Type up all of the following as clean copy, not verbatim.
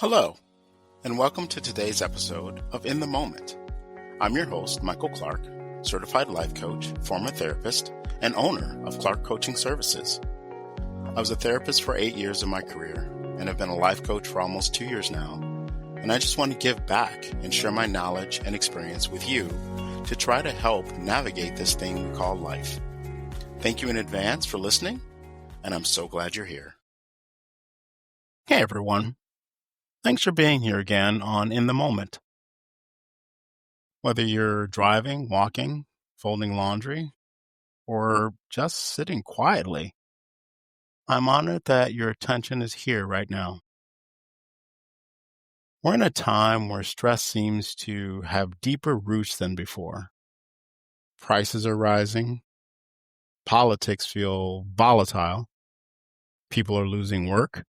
Hello, and welcome to today's episode of In the Moment. I'm your host, Michael Clark, certified life coach, former therapist, and owner of Clark Coaching Services. I was a therapist for 8 years of my career and have been a life coach for almost 2 years now. And I just want to give back and share my knowledge and experience with you to try to help navigate this thing we call life. Thank you in advance for listening, and I'm so glad you're here. Hey everyone. Thanks for being here again on In the Moment. Whether you're driving, walking, folding laundry, or just sitting quietly, I'm honored that your attention is here right now. We're in a time where stress seems to have deeper roots than before. Prices are rising, politics feel volatile, people are losing work,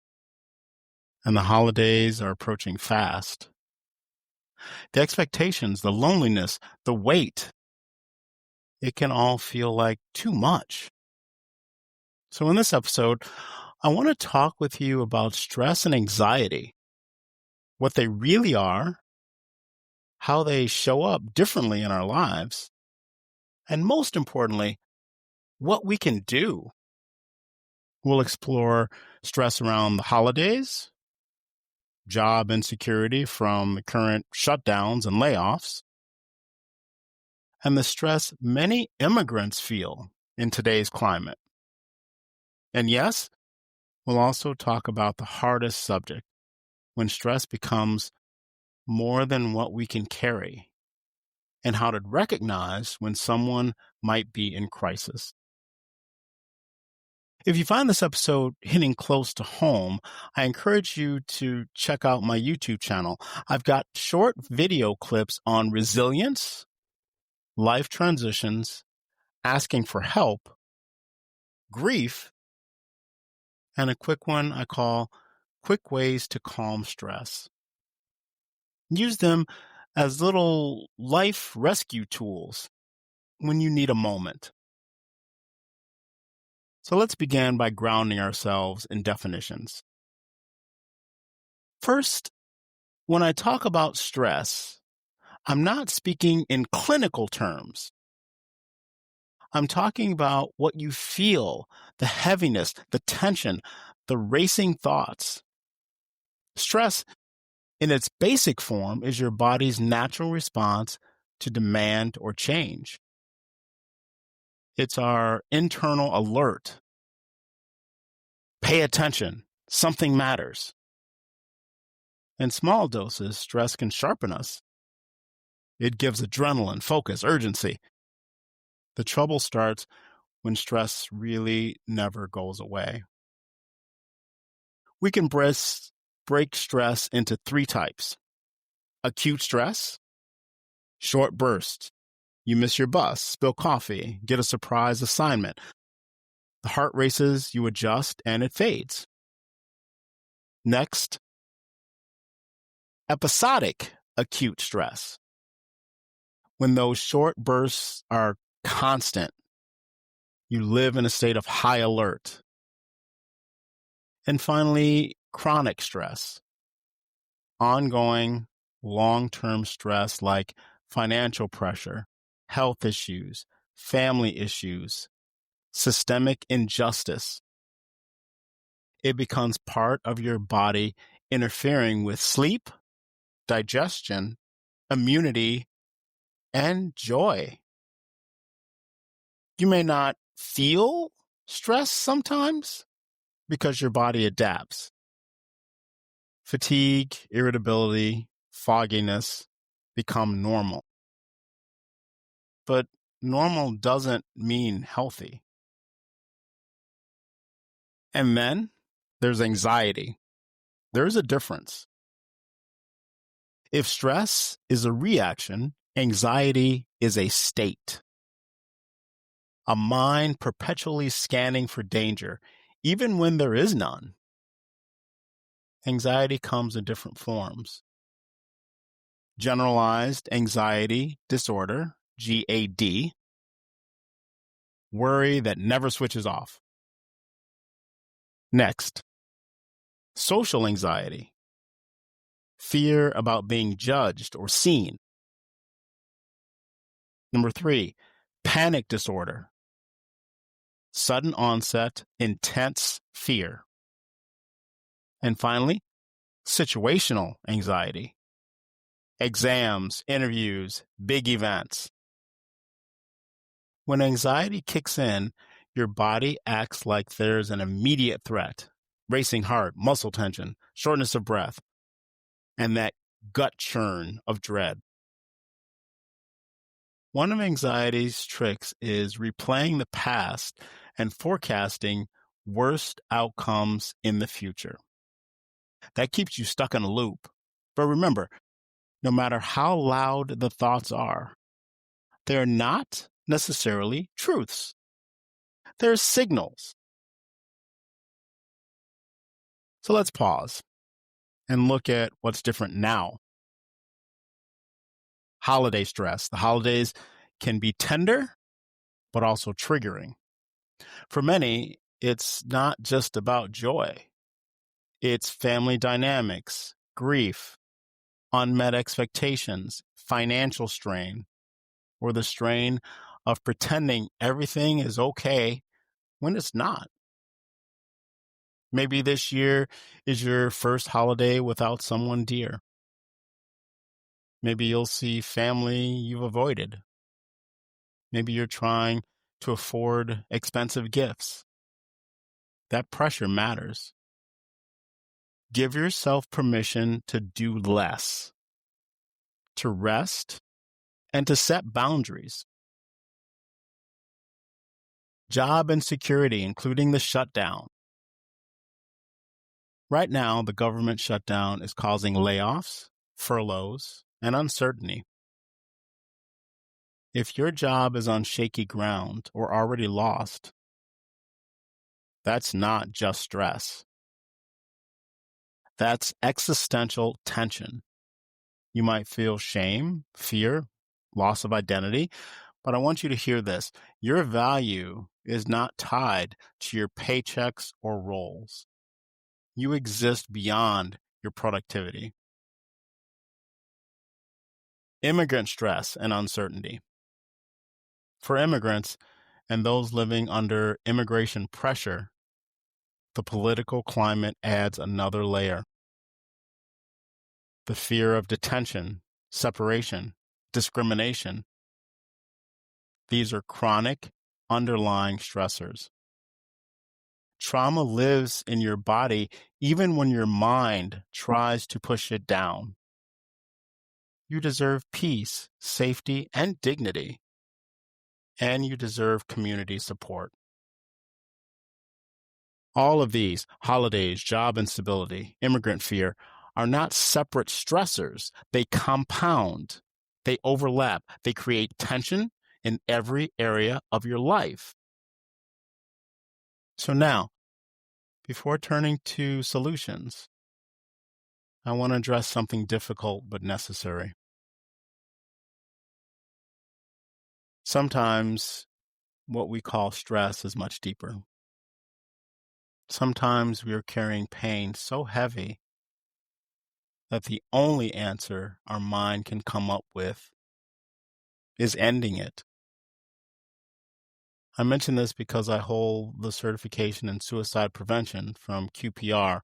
and the holidays are approaching fast. The expectations, the loneliness, the weight, it can all feel like too much. So in this episode, I want to talk with you about stress and anxiety, what they really are, how they show up differently in our lives, and most importantly, what we can do. We'll explore stress around the holidays, job insecurity from the current shutdowns and layoffs, and the stress many immigrants feel in today's climate. And yes, we'll also talk about the hardest subject, when stress becomes more than what we can carry, and how to recognize when someone might be in crisis. If you find this episode hitting close to home, I encourage you to check out my YouTube channel. I've got short video clips on resilience, life transitions, asking for help, grief, and a quick one I call Quick Ways to Calm Stress. Use them as little life rescue tools when you need a moment. So let's begin by grounding ourselves in definitions. First, when I talk about stress, I'm not speaking in clinical terms. I'm talking about what you feel, the heaviness, the tension, the racing thoughts. Stress, in its basic form, is your body's natural response to demand or change. It's our internal alert. Pay attention. Something matters. In small doses, stress can sharpen us. It gives adrenaline, focus, urgency. The trouble starts when stress really never goes away. We can break stress into 3 types. Acute stress, short bursts. You miss your bus, spill coffee, get a surprise assignment. The heart races, you adjust, and it fades. Next, episodic acute stress. When those short bursts are constant, you live in a state of high alert. And finally, chronic stress. Ongoing, long-term stress like financial pressure, health issues, family issues, systemic injustice. It becomes part of your body interfering with sleep, digestion, immunity, and joy. You may not feel stress sometimes because your body adapts. Fatigue, irritability, fogginess become normal. But normal doesn't mean healthy. And then there's anxiety. There's a difference. If stress is a reaction, anxiety is a state. A mind perpetually scanning for danger, even when there is none. Anxiety comes in different forms. Generalized anxiety disorder, GAD. Worry that never switches off. Next, social anxiety. fear about being judged or seen. Number 3, panic disorder, sudden onset, intense fear. And finally, situational anxiety, exams, interviews, big events. When anxiety kicks in, your body acts like there's an immediate threat: racing heart, muscle tension, shortness of breath, and that gut churn of dread. One of anxiety's tricks is replaying the past and forecasting worst outcomes in the future. That keeps you stuck in a loop. But remember, no matter how loud the thoughts are, they're not necessarily truths. They're signals. So let's pause and look at what's different now. Holiday stress. The holidays can be tender, but also triggering. For many, it's not just about joy. It's family dynamics, grief, unmet expectations, financial strain, or the strain of pretending everything is okay when it's not. Maybe this year is your first holiday without someone dear. Maybe you'll see family you've avoided. Maybe you're trying to afford expensive gifts. That pressure matters. Give yourself permission to do less, to rest, and to set boundaries. Job insecurity, including the shutdown. Right now, the government shutdown is causing layoffs, furloughs, and uncertainty. If your job is on shaky ground or already lost, that's not just stress. That's existential tension. You might feel shame, fear, loss of identity, but I want you to hear this. Your value is not tied to your paychecks or roles. You exist beyond your productivity. Immigrant stress and uncertainty. For immigrants and those living under immigration pressure, the political climate adds another layer. The fear of detention, separation, discrimination. These are chronic, underlying stressors. Trauma lives in your body even when your mind tries to push it down. You deserve peace, safety, and dignity. And you deserve community support. All of these, holidays, job instability, immigrant fear, are not separate stressors. They compound, they overlap, they create tension in every area of your life. So now, before turning to solutions, I want to address something difficult but necessary. Sometimes what we call stress is much deeper. Sometimes we are carrying pain so heavy that the only answer our mind can come up with is ending it. I mention this because I hold the certification in suicide prevention from QPR,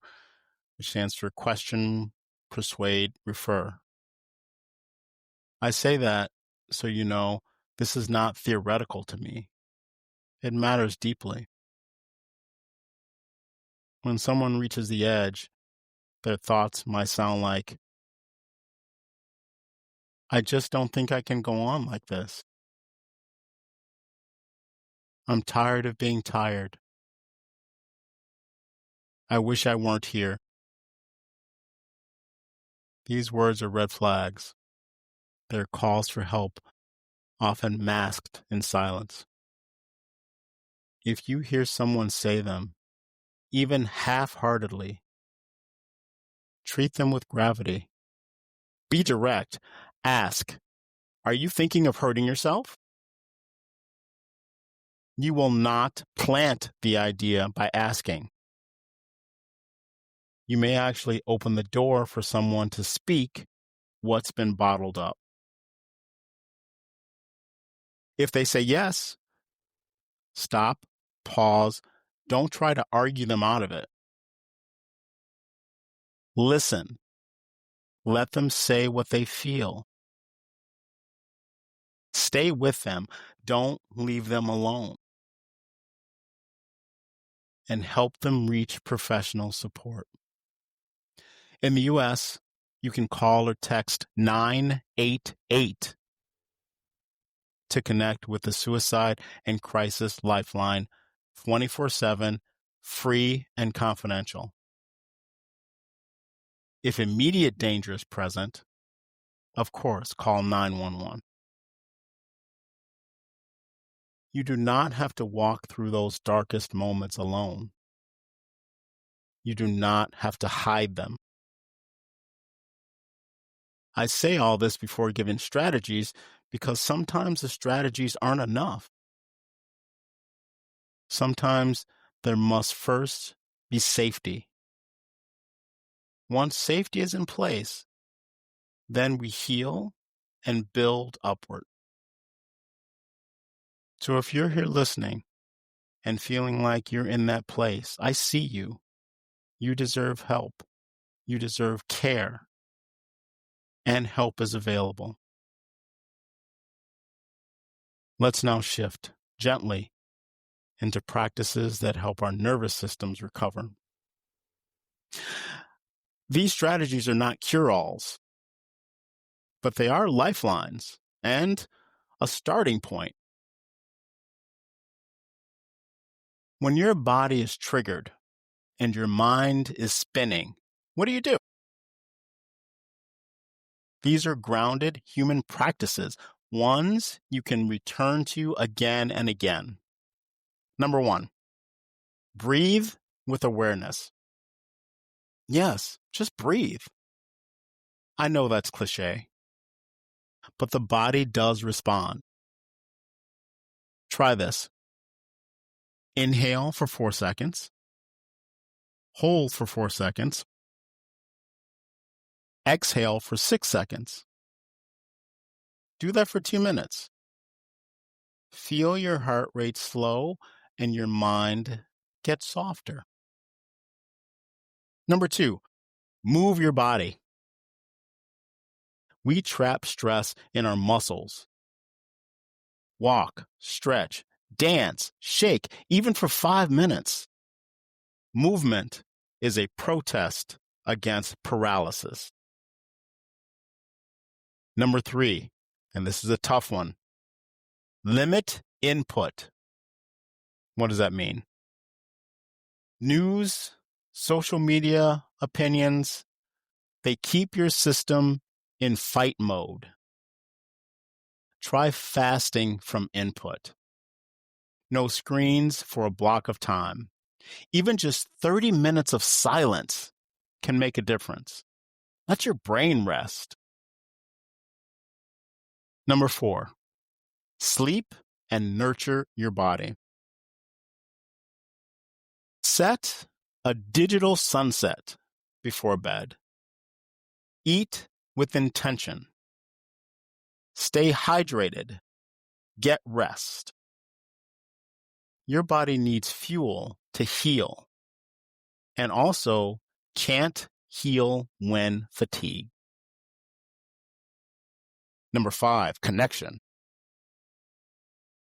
which stands for Question, Persuade, Refer. I say that so you know this is not theoretical to me. It matters deeply. When someone reaches the edge, their thoughts might sound like, I just don't think I can go on like this. I'm tired of being tired. I wish I weren't here. These words are red flags. They're calls for help, often masked in silence. If you hear someone say them, even half-heartedly, treat them with gravity. Be direct. Ask, are you thinking of hurting yourself? You will not plant the idea by asking. You may actually open the door for someone to speak what's been bottled up. If they say yes, stop, pause, don't try to argue them out of it. Listen. Let them say what they feel. Stay with them. Don't leave them alone. And help them reach professional support. In the U.S., you can call or text 988 to connect with the Suicide and Crisis Lifeline 24/7, free and confidential. If immediate danger is present, of course, call 911. You do not have to walk through those darkest moments alone. You do not have to hide them. I say all this before giving strategies because sometimes the strategies aren't enough. Sometimes there must first be safety. Once safety is in place, then we heal and build upward. So if you're here listening and feeling like you're in that place, I see you. You deserve help. You deserve care. And help is available. Let's now shift gently into practices that help our nervous systems recover. These strategies are not cure-alls, but they are lifelines and a starting point. When your body is triggered and your mind is spinning, what do? These are grounded human practices, ones you can return to again and again. Number 1, breathe with awareness. Yes, just breathe. I know that's cliche, but the body does respond. Try this. Inhale for 4 seconds. Hold for 4 seconds. Exhale for 6 seconds. Do that for 2 minutes. Feel your heart rate slow and your mind get softer. Number 2, move your body. We trap stress in our muscles. Walk, stretch, dance, shake, even for 5 minutes. Movement is a protest against paralysis. Number 3, and this is a tough one, limit input. What does that mean? News, social media, opinions, they keep your system in fight mode. Try fasting from input. No screens for a block of time. Even just 30 minutes of silence can make a difference. Let your brain rest. Number 4, sleep and nurture your body. Set a digital sunset before bed. Eat with intention. Stay hydrated. Get rest. Your body needs fuel to heal and also can't heal when fatigued. Number 5, connection.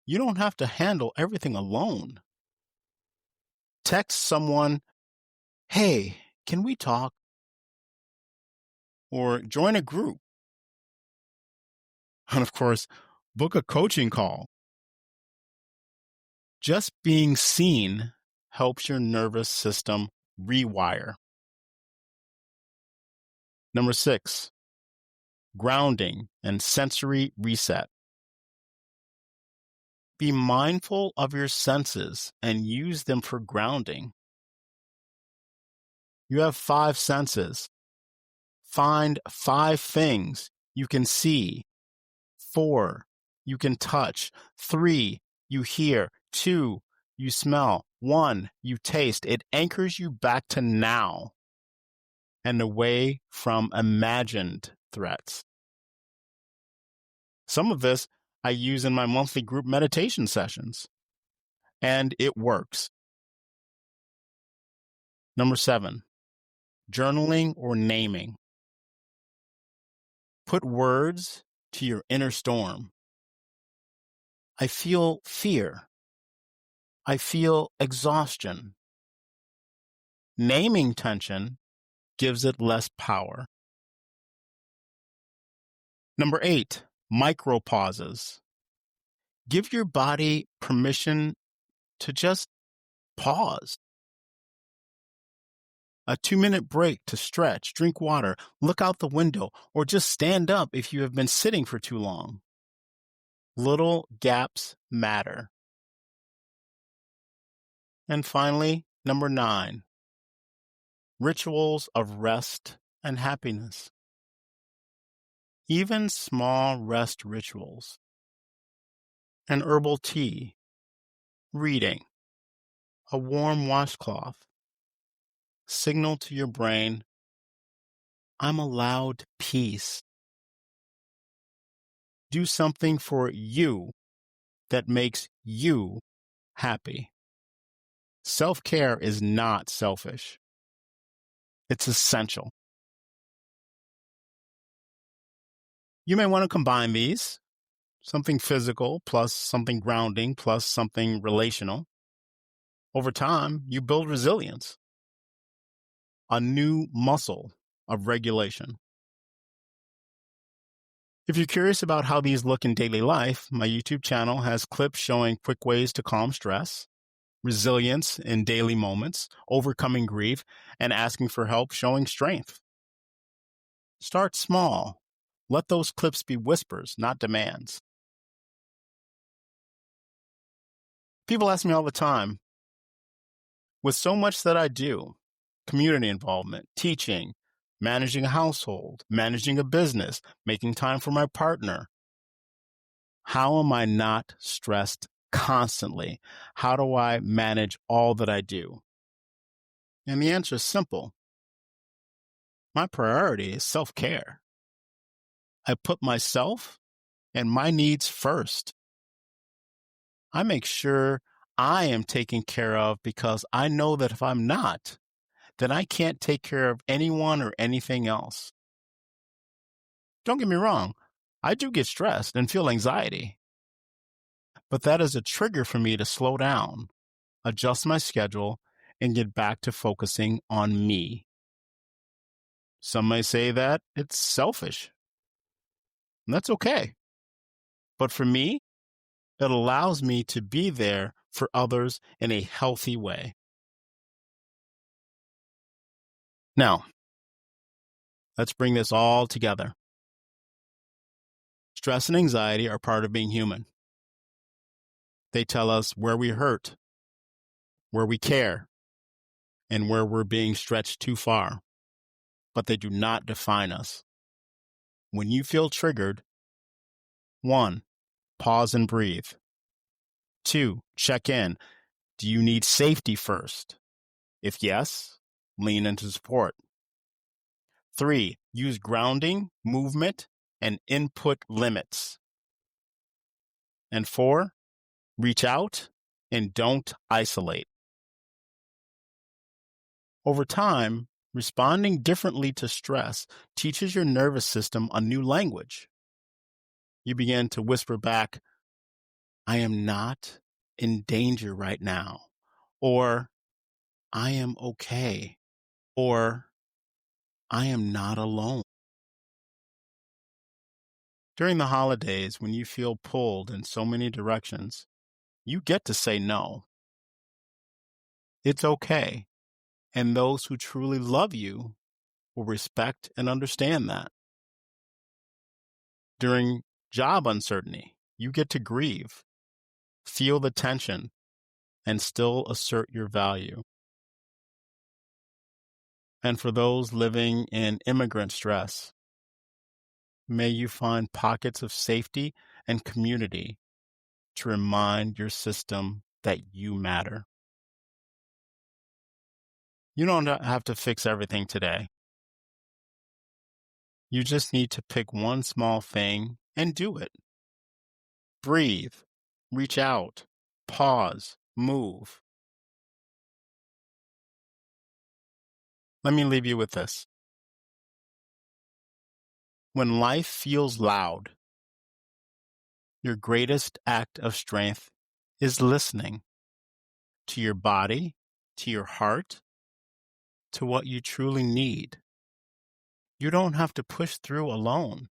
You don't have to handle everything alone. Text someone, hey, can we talk? Or join a group. And of course, book a coaching call. Just being seen helps your nervous system rewire. Number 6, grounding and sensory reset. Be mindful of your senses and use them for grounding. You have 5 senses. Find 5 things you can see. 4, you can touch. 3, you hear. 2, you smell. 1, you taste. It anchors you back to now. and away from imagined threats. Some of this I use in my monthly group meditation sessions, and it works. Number 7, journaling or naming. Put words to your inner storm. I feel fear. I feel exhaustion. Naming tension gives it less power. Number 8, micro pauses. Give your body permission to just pause. A 2-minute break to stretch, drink water, look out the window, or just stand up if you have been sitting for too long. Little gaps matter. And finally, number 9, rituals of rest and happiness. Even small rest rituals, an herbal tea, reading, a warm washcloth, signal to your brain, I'm allowed peace. Do something for you that makes you happy. Self-care is not selfish. It's essential. You may want to combine these, something physical plus something grounding plus something relational. Over time, you build resilience, a new muscle of regulation. If you're curious about how these look in daily life, my YouTube channel has clips showing quick ways to calm stress, resilience in daily moments, overcoming grief, and asking for help showing strength. Start small. Let those clips be whispers, not demands. People ask me all the time, with so much that I do, community involvement, teaching, managing a household, managing a business, making time for my partner, how am I not stressed constantly? How do I manage all that I do? And the answer is simple. My priority is self-care. I put myself and my needs first. I make sure I am taken care of because I know that if I'm not, then I can't take care of anyone or anything else. Don't get me wrong, I do get stressed and feel anxiety, but that is a trigger for me to slow down, adjust my schedule, and get back to focusing on me. Some may say that it's selfish, and that's okay. But for me, it allows me to be there for others in a healthy way. Now, let's bring this all together. Stress and anxiety are part of being human. They tell us where we hurt, where we care, and where we're being stretched too far. But they do not define us. When you feel triggered, 1, pause and breathe. 2, check in. Do you need safety first? If yes, lean into support. 3, use grounding, movement, and input limits. And 4, reach out and don't isolate. Over time, responding differently to stress teaches your nervous system a new language. You begin to whisper back, I am not in danger right now, or I am okay, or I am not alone. During the holidays, when you feel pulled in so many directions, you get to say no. It's okay, and those who truly love you will respect and understand that. During job uncertainty, you get to grieve, feel the tension, and still assert your value. And for those living in immigrant stress, may you find pockets of safety and community to remind your system that you matter. You don't have to fix everything today. You just need to pick one small thing and do it. Breathe, reach out, pause, move. Let me leave you with this. When life feels loud, your greatest act of strength is listening to your body, to your heart, to what you truly need. You don't have to push through alone.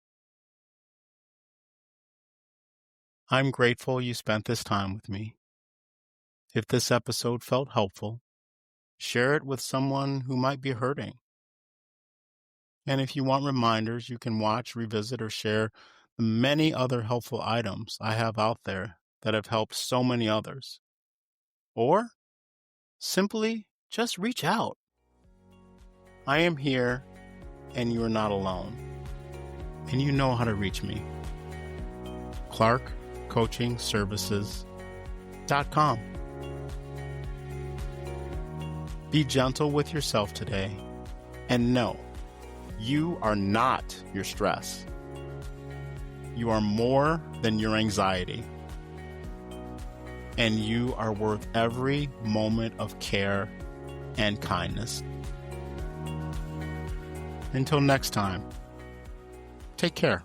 I'm grateful you spent this time with me. If this episode felt helpful, share it with someone who might be hurting. And if you want reminders, you can watch, revisit, or share the many other helpful items I have out there that have helped so many others. Or simply just reach out. I am here, and you are not alone. And you know how to reach me. ClarkCoachingServices.com. Be gentle with yourself today, and know you are not your stress. You are more than your anxiety. And you are worth every moment of care and kindness. Until next time, take care.